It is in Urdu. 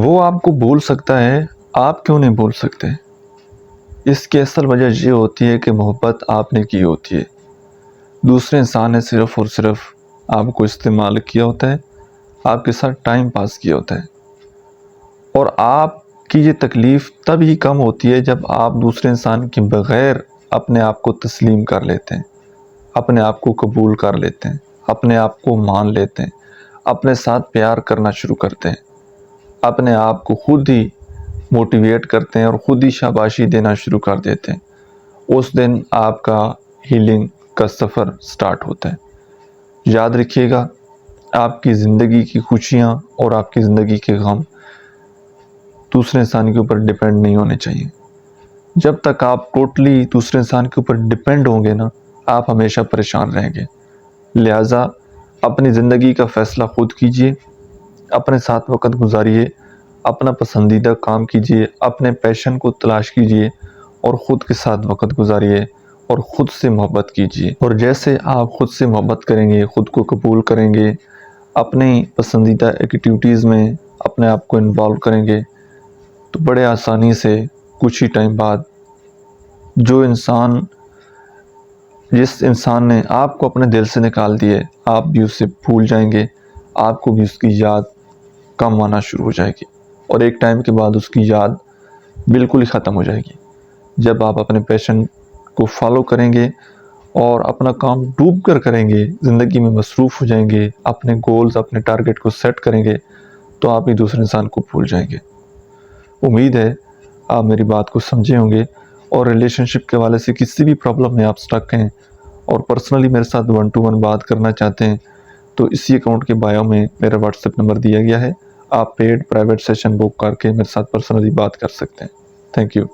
وہ آپ کو بھول سکتا ہے، آپ کیوں نہیں بھول سکتے؟ اس کی اصل وجہ یہ ہوتی ہے کہ محبت آپ نے کی ہوتی ہے، دوسرے انسان نے صرف اور صرف آپ کو استعمال کیا ہوتا ہے، آپ کے ساتھ ٹائم پاس کیا ہوتا ہے، اور آپ کی یہ تکلیف تب ہی کم ہوتی ہے جب آپ دوسرے انسان کے بغیر اپنے آپ کو تسلیم کر لیتے ہیں، اپنے آپ کو قبول کر لیتے ہیں، اپنے آپ کو مان لیتے ہیں، اپنے ساتھ پیار کرنا شروع کرتے ہیں، اپنے آپ کو خود ہی موٹیویٹ کرتے ہیں اور خود ہی شاباشی دینا شروع کر دیتے ہیں۔ اس دن آپ کا ہیلنگ کا سفر سٹارٹ ہوتا ہے۔ یاد رکھیے گا، آپ کی زندگی کی خوشیاں اور آپ کی زندگی کے غم دوسرے انسان کے اوپر ڈیپینڈ نہیں ہونے چاہیے۔ جب تک آپ ٹوٹلی دوسرے انسان کے اوپر ڈیپینڈ ہوں گے نا، آپ ہمیشہ پریشان رہیں گے۔ لہٰذا اپنی زندگی کا فیصلہ خود کیجئے، اپنے ساتھ وقت گزاریے، اپنا پسندیدہ کام کیجئے، اپنے پیشن کو تلاش کیجئے اور خود کے ساتھ وقت گزاریے اور خود سے محبت کیجئے۔ اور جیسے آپ خود سے محبت کریں گے، خود کو قبول کریں گے، اپنی پسندیدہ ایکٹیویٹیز میں اپنے آپ کو انوالو کریں گے، تو بڑے آسانی سے کچھ ہی ٹائم بعد جس انسان نے آپ کو اپنے دل سے نکال دیے، آپ بھی اسے بھول جائیں گے، آپ کو بھی اس کی یاد کم آنا شروع ہو جائے گی، اور ایک ٹائم کے بعد اس کی یاد بالکل ہی ختم ہو جائے گی۔ جب آپ اپنے پیشن کو فالو کریں گے اور اپنا کام ڈوب کر کریں گے، زندگی میں مصروف ہو جائیں گے، اپنے گولز، اپنے ٹارگٹ کو سیٹ کریں گے، تو آپ ہی دوسرے انسان کو بھول جائیں گے۔ امید ہے آپ میری بات کو سمجھے ہوں گے، اور ریلیشن شپ کے حوالے سے کسی بھی پرابلم میں آپ سٹک ہیں اور پرسنلی میرے ساتھ 1 to 1 بات کرنا چاہتے ہیں، تو اسی اکاؤنٹ کے بایو میں میرا واٹس ایپ نمبر دیا گیا ہے، آپ پیڈ پرائیویٹ سیشن بک کر کے میرے ساتھ پرسنلی بات کر سکتے ہیں۔ Thank you.